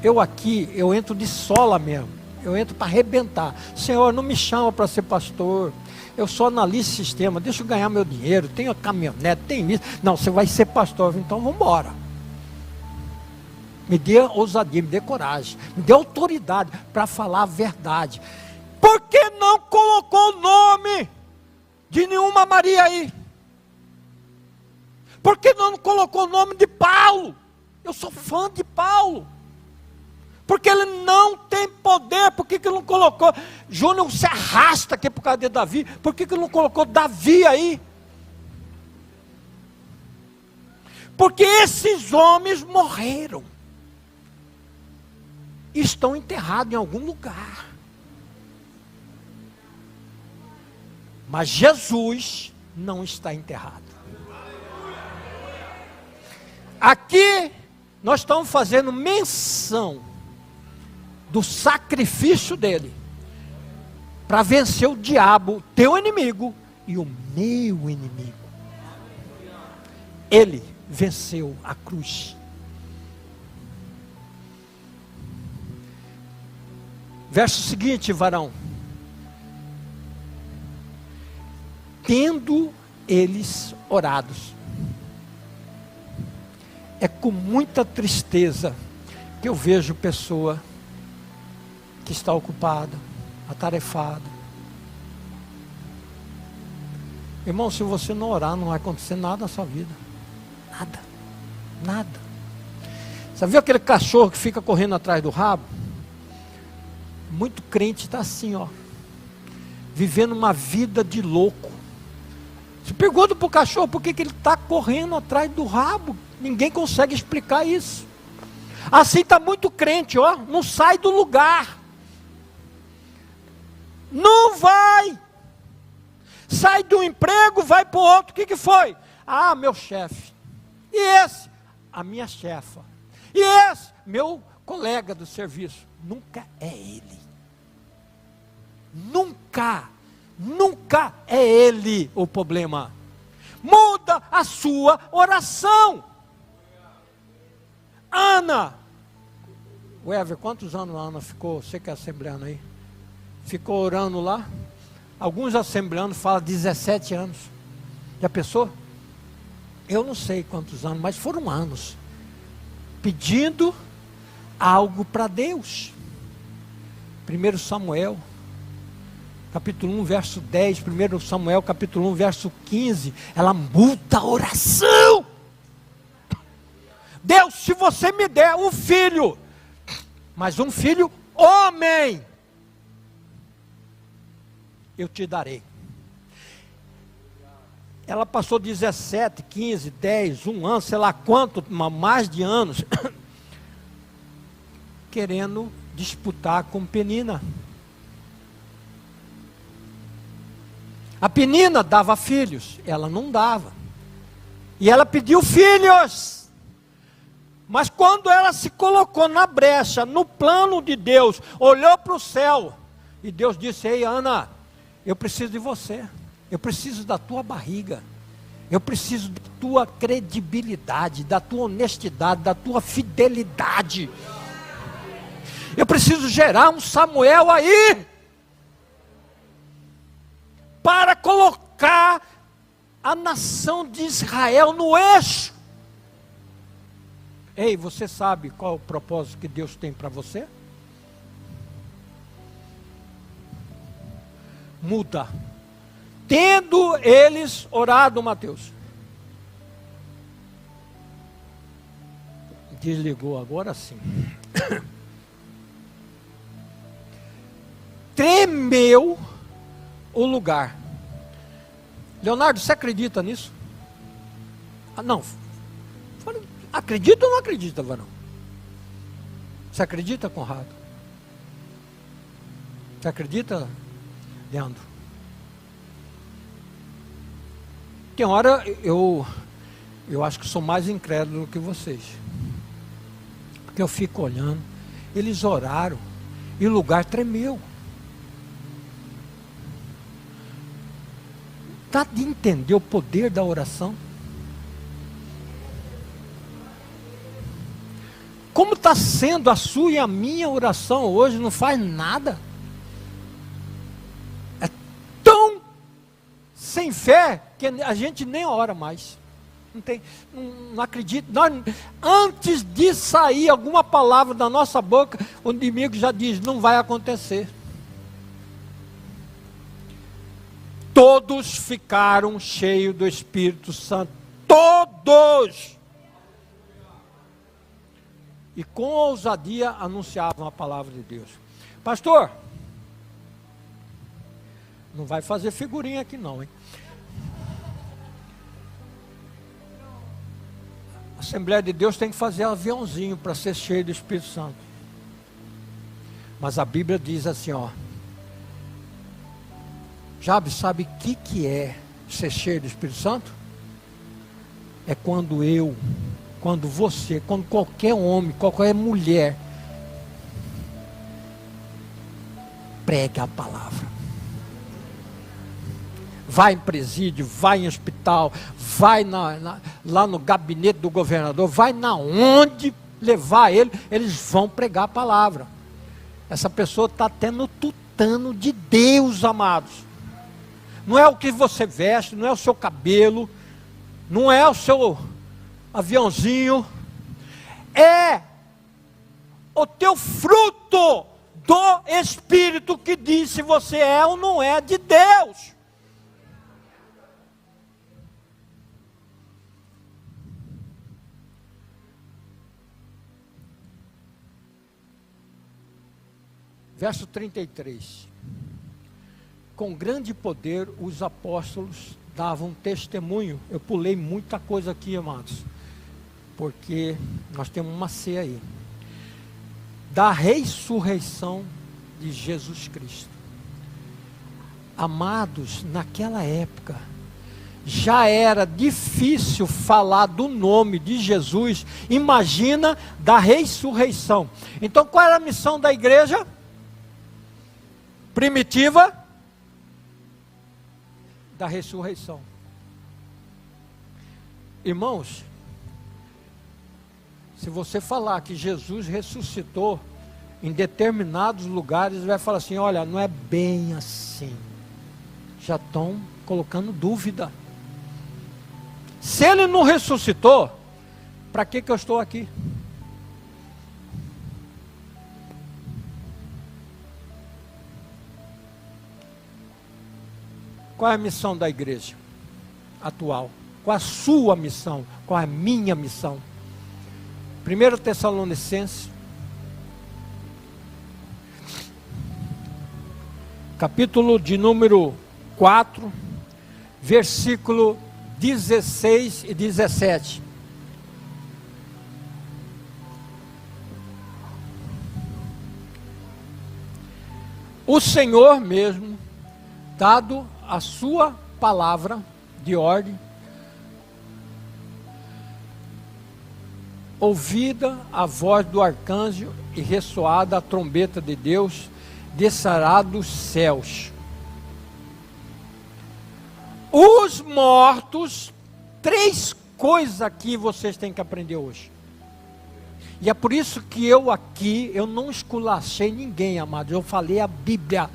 eu entro de sola mesmo, eu entro para arrebentar. Senhor, não me chama para ser pastor, eu sou analista de sistema, deixa eu ganhar meu dinheiro, tenho a caminhonete, tem isso. Não, você vai ser pastor, então vamos embora. Me dê ousadia, me dê coragem, me dê autoridade para falar a verdade. Por que não colocou o nome de nenhuma Maria aí? Por que não colocou o nome de Paulo? Eu sou fã de Paulo. Porque ele não tem poder. Por que não colocou? Júnior se arrasta aqui por causa de Davi. Por que não colocou Davi aí? Porque esses homens morreram. Estão enterrados em algum lugar. Mas Jesus não está enterrado. Aqui nós estamos fazendo menção do sacrifício dele para vencer o diabo, teu inimigo e o meu inimigo. Ele venceu a cruz. Verso seguinte, varão. Tendo eles orados. É com muita tristeza que eu vejo pessoa que está ocupada, atarefada. Irmão, se você não orar, não vai acontecer nada na sua vida. Nada. Nada. Você viu aquele cachorro que fica correndo atrás do rabo? Muito crente está assim, ó, vivendo uma vida de louco. Você pergunta para o cachorro por que ele está correndo atrás do rabo. Ninguém consegue explicar isso. Assim está muito crente, ó, não sai do lugar. Não vai. Sai do emprego, vai para o outro. O que foi? Ah, meu chefe. E esse? A minha chefa. E esse? Meu colega do serviço. Nunca é ele. Nunca é ele o problema. Muda a sua oração. Ana, Wever, quantos anos a Ana ficou? Você que é assembleano aí? Ficou orando lá? Alguns assembleanos falam 17 anos. Já pensou? Eu não sei quantos anos, mas foram anos. Pedindo algo para Deus. 1 Samuel capítulo 1, verso 10, 1 Samuel, capítulo 1, verso 15, ela muda a oração. Deus, se você me der um filho, mas um filho homem, eu te darei. Ela passou 17, 15, 10, um ano, sei lá quanto, mais de anos, querendo disputar com Penina. A Penina dava filhos, ela não dava. E ela pediu filhos. Mas quando ela se colocou na brecha, no plano de Deus, olhou para o céu, e Deus disse: ei, Ana, eu preciso de você, eu preciso da tua barriga, eu preciso da tua credibilidade, da tua honestidade, da tua fidelidade. Eu preciso gerar um Samuel aí, para colocar a nação de Israel no eixo. Ei, você sabe qual é o propósito que Deus tem para você? Muda. Tendo eles orado, Mateus. Desligou agora sim. Tremeu o lugar. Leonardo, você acredita nisso? Ah, não. Acredita ou não acredita, Varão? Você acredita, Conrado? Você acredita, Leandro? Tem hora eu acho que sou mais incrédulo que vocês. Porque eu fico olhando, eles oraram e o lugar tremeu. Dá de entender o poder da oração? Como está sendo a sua e a minha oração hoje? Não faz nada. É tão sem fé que a gente nem ora mais. Não acredito. Antes de sair alguma palavra da nossa boca, o inimigo já diz: não vai acontecer. Todos ficaram cheios do Espírito Santo. Todos! E com ousadia anunciavam a palavra de Deus. Pastor, não vai fazer figurinha aqui não, hein? A Assembleia de Deus tem que fazer aviãozinho para ser cheio do Espírito Santo. Mas a Bíblia diz assim, ó. Jabe, sabe o que é ser cheio do Espírito Santo? É quando você, quando qualquer homem, qualquer mulher prega a palavra. Vai em presídio, vai em hospital, vai lá no gabinete do governador, vai na onde levar ele, eles vão pregar a palavra. Essa pessoa está até no tutano de Deus, amados. Não é o que você veste, não é o seu cabelo, não é o seu aviãozinho, é o teu fruto do Espírito que diz se você é ou não é de Deus. Verso 33. Com grande poder os apóstolos davam testemunho. Eu pulei muita coisa aqui, amados, porque nós temos uma ceia aí, da ressurreição de Jesus Cristo. Amados, naquela época, já era difícil falar do nome de Jesus, imagina da ressurreição. Então qual era a missão da igreja primitiva? Da ressurreição. Irmãos, se você falar que Jesus ressuscitou em determinados lugares, vai falar assim: olha, não é bem assim. Já estão colocando dúvida. Se ele não ressuscitou, para que eu estou aqui? Qual é a missão da igreja atual? Qual é a sua missão? Qual é a minha missão? 1 Tessalonicenses, capítulo de número 4, versículo 16 e 17. o Senhor mesmo, dado a sua palavra de ordem, ouvida a voz do arcanjo e ressoada a trombeta de Deus, descerá dos céus. Os mortos, 3 coisas aqui vocês têm que aprender hoje. E é por isso que eu não esculachei ninguém, amados, eu falei a Bíblia.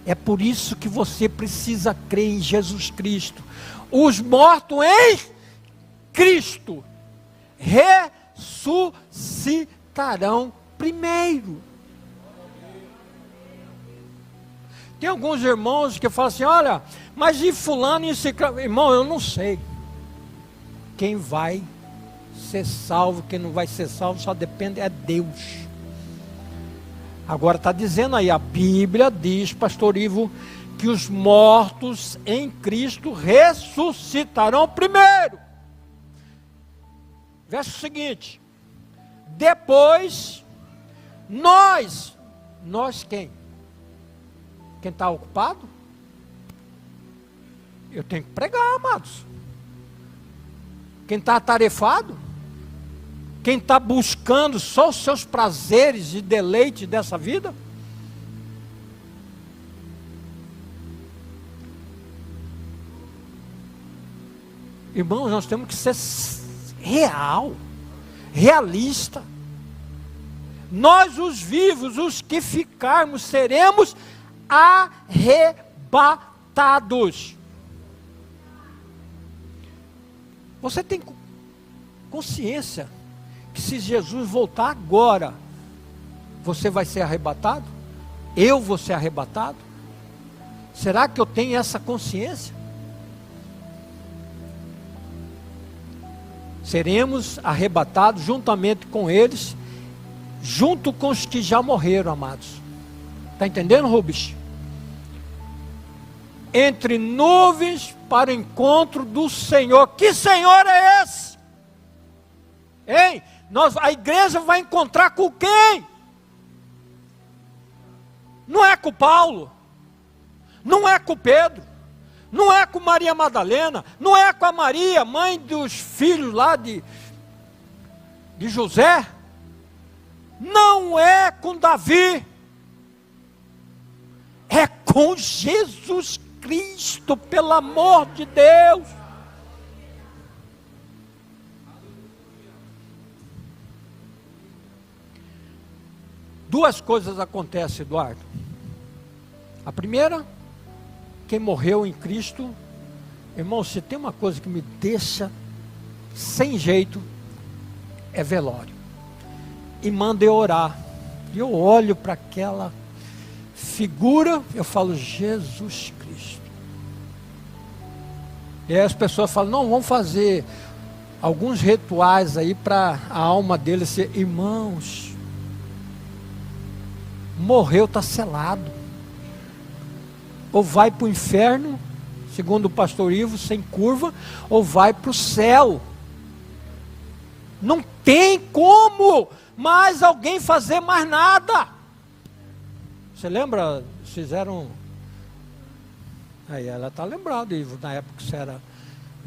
É por isso que você precisa crer em Jesus Cristo. Os mortos em Cristo ressuscitarão primeiro. Tem alguns irmãos que falam assim, olha, mas e fulano e ciclano? Irmão, eu não sei. Quem vai ser salvo, quem não vai ser salvo, só depende é Deus. Agora está dizendo aí, a Bíblia diz, pastor Ivo, que os mortos em Cristo ressuscitarão primeiro. Verso seguinte, depois, nós quem? Quem está ocupado? Eu tenho que pregar, amados. Quem está atarefado? Quem está buscando só os seus prazeres e deleite dessa vida? Irmãos, nós temos que ser realista. Nós, os vivos, os que ficarmos, seremos arrebatados. Você tem consciência que se Jesus voltar agora, você vai ser arrebatado? Eu vou ser arrebatado? Será que eu tenho essa consciência? Seremos arrebatados juntamente com eles, junto com os que já morreram, amados. Está entendendo, Rubens? Entre nuvens para o encontro do Senhor. Que Senhor é esse? Hein? A igreja vai encontrar com quem? Não é com Paulo, não é com Pedro, não é com Maria Madalena, não é com a Maria, mãe dos filhos lá de José, não é com Davi, é com Jesus Cristo, pelo amor de Deus. Duas coisas acontecem, Eduardo. A primeira, quem morreu em Cristo, irmão, se tem uma coisa que me deixa sem jeito, é velório. E manda eu orar. E eu olho para aquela figura, eu falo, Jesus Cristo. E aí as pessoas falam, não, vamos fazer alguns rituais aí para a alma dele ser, irmãos, morreu, está selado. Ou vai para o inferno, segundo o pastor Ivo, sem curva, ou vai para o céu. Não tem como mais alguém fazer mais nada. Você lembra? Fizeram. Aí ela está lembrada, Ivo, na época que você era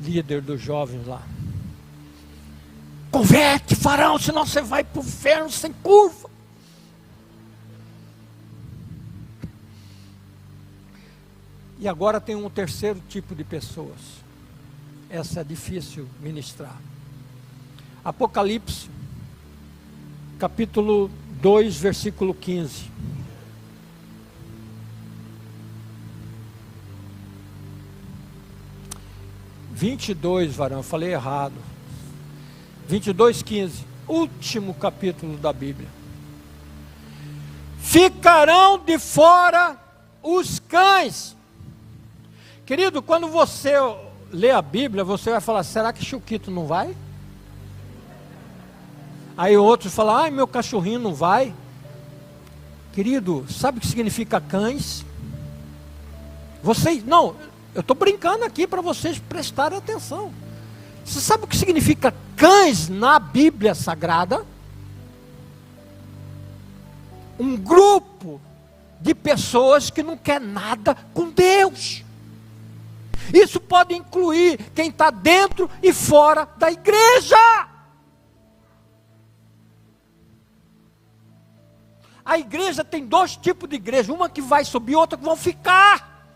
líder dos jovens lá. Converte, farão, senão você vai para o inferno sem curva. E agora tem um terceiro tipo de pessoas. Essa é difícil ministrar. Apocalipse, capítulo 2, versículo 15. Varão, eu falei errado. 22:15, último capítulo da Bíblia. Ficarão de fora os cães. Querido, quando você lê a Bíblia, você vai falar, será que Chiquito não vai? Aí outros falam, ai, meu cachorrinho não vai. Querido, sabe o que significa cães? Vocês, não, eu estou brincando aqui para vocês prestarem atenção. Você sabe o que significa cães na Bíblia Sagrada? Um grupo de pessoas que não querem nada com Deus. Isso pode incluir quem está dentro e fora da igreja. A igreja tem dois tipos de igreja, uma que vai subir, outra que vão ficar.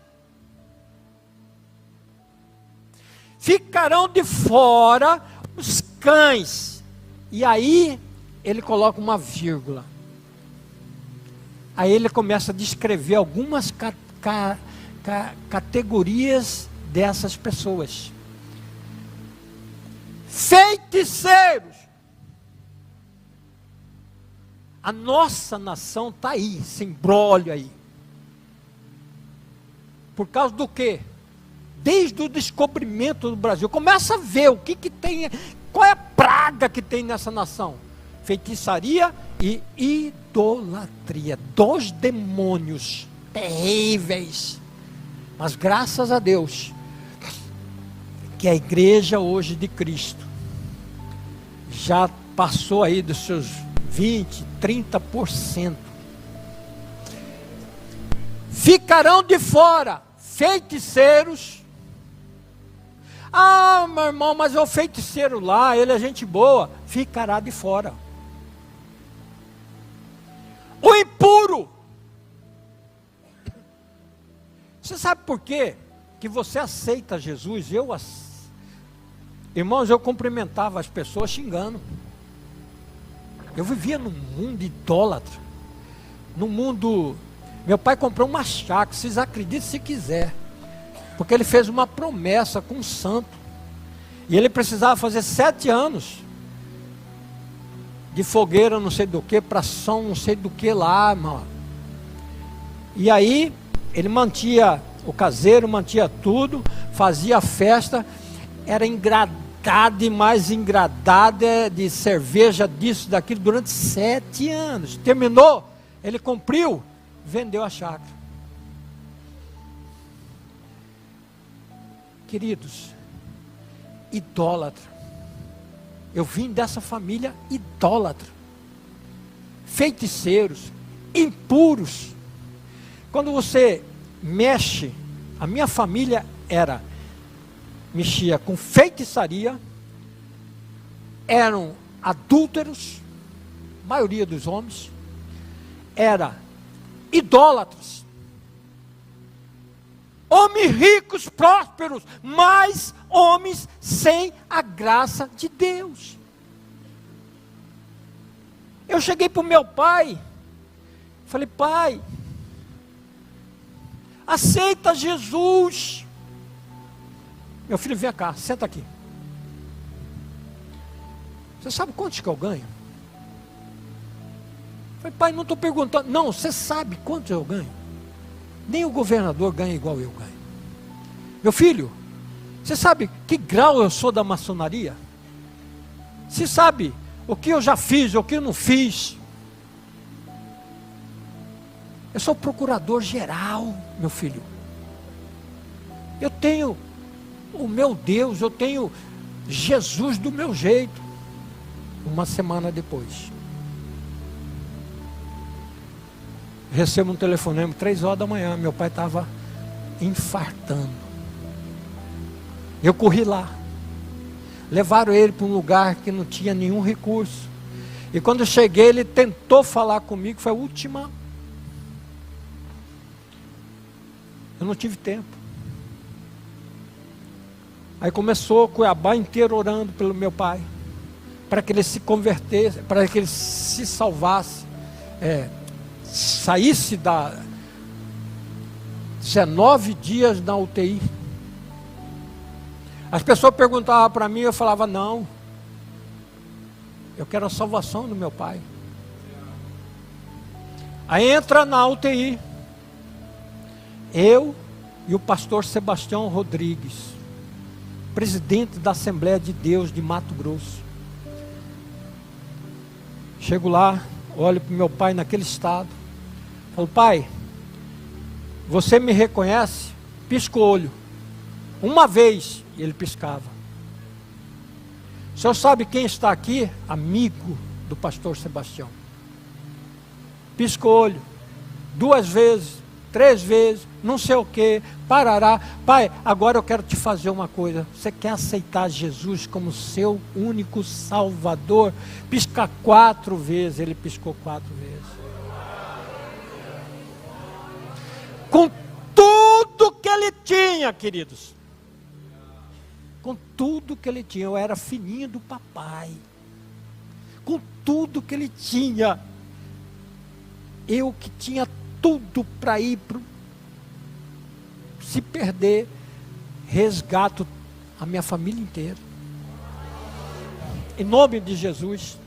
Ficarão de fora os cães. E aí ele coloca uma vírgula. Aí ele começa a descrever algumas categorias dessas pessoas. Feiticeiros. A nossa nação está aí, esse imbróglio aí. Por causa do quê? Desde o descobrimento do Brasil. Começa a ver o que tem, qual é a praga que tem nessa nação. Feitiçaria e idolatria. Dois demônios terríveis. Mas graças a Deus, que a igreja hoje de Cristo já passou aí dos seus 20%, 30%. Ficarão de fora feiticeiros. Ah, meu irmão, mas é o feiticeiro lá, ele é gente boa. Ficará de fora. O impuro. Você sabe por quê que você aceita Jesus? Irmãos, eu cumprimentava as pessoas xingando. Eu vivia num mundo idólatra. Num mundo... Meu pai comprou uma chácara, vocês acreditem se quiser. Porque ele fez uma promessa com um santo. E ele precisava fazer 7 anos de fogueira não sei do que, para som não sei do que lá, irmão. E aí, ele mantia o caseiro, mantia tudo, fazia festa, era engradado e mais engradado de cerveja, disso, daquilo, durante 7 anos. Terminou, ele cumpriu, vendeu a chácara. Queridos, idólatra. Eu vim dessa família idólatra. Feiticeiros, impuros. Quando você mexe, a minha família mexia com feitiçaria, eram adúlteros, maioria dos homens, era idólatras, homens ricos, prósperos, mas homens sem a graça de Deus. Eu cheguei para o meu pai, falei: pai, aceita Jesus. Meu filho, vem cá, senta aqui. Você sabe quantos que eu ganho? Eu falei: pai, não estou perguntando. Não, você sabe quanto eu ganho? Nem o governador ganha igual eu ganho. Meu filho, você sabe que grau eu sou da maçonaria? Você sabe o que eu já fiz, o que eu não fiz? Eu sou procurador geral, meu filho. Eu tenho o meu Deus, eu tenho Jesus do meu jeito. Uma semana depois, recebo um telefonema, 3 horas da manhã, meu pai estava infartando. Eu corri lá, levaram ele para um lugar que não tinha nenhum recurso, e quando eu cheguei, ele tentou falar comigo, foi a última. Eu não tive tempo. Aí começou Cuiabá inteiro orando pelo meu pai, para que ele se convertesse, para que ele se salvasse, saísse da 19 dias na UTI. As pessoas perguntavam para mim, eu falava: não, eu quero a salvação do meu pai. Aí entra na UTI, eu e o pastor Sebastião Rodrigues, presidente da Assembleia de Deus de Mato Grosso. Chego lá, olho para o meu pai naquele estado, falo: pai, você me reconhece? Pisco o olho. Uma vez ele piscava. O senhor sabe quem está aqui? Amigo do pastor Sebastião. Pisco o olho. 2 vezes, 3 vezes, não sei o que, parará. Pai, agora eu quero te fazer uma coisa. Você quer aceitar Jesus como seu único Salvador? Pisca 4 vezes. Ele piscou 4 vezes. Com tudo que ele tinha, queridos. Com tudo que ele tinha. Eu era filhinho do papai. Com tudo que ele tinha. Eu que tinha tudo para ir se perder, resgato a minha família inteira. Em nome de Jesus.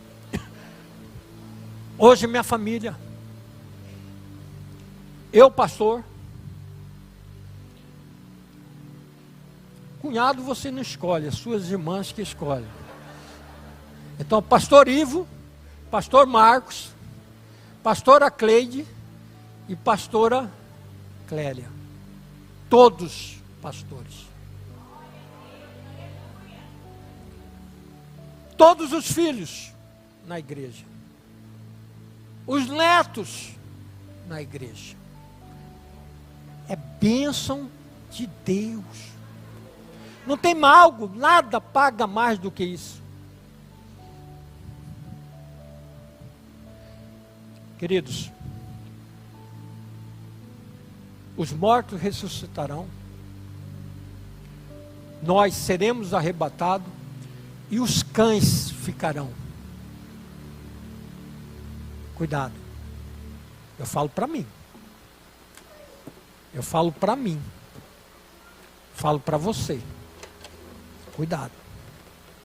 Hoje minha família, eu pastor, cunhado você não escolhe, as suas irmãs que escolhem. Então pastor Ivo, pastor Marcos, pastora Cleide e pastora Clélia. Todos pastores. Todos os filhos na igreja. Os netos na igreja. É bênção de Deus. Não tem algo, nada paga mais do que isso. Queridos, os mortos ressuscitarão, nós seremos arrebatados e os cães ficarão. Cuidado, eu falo para mim, falo para você, cuidado.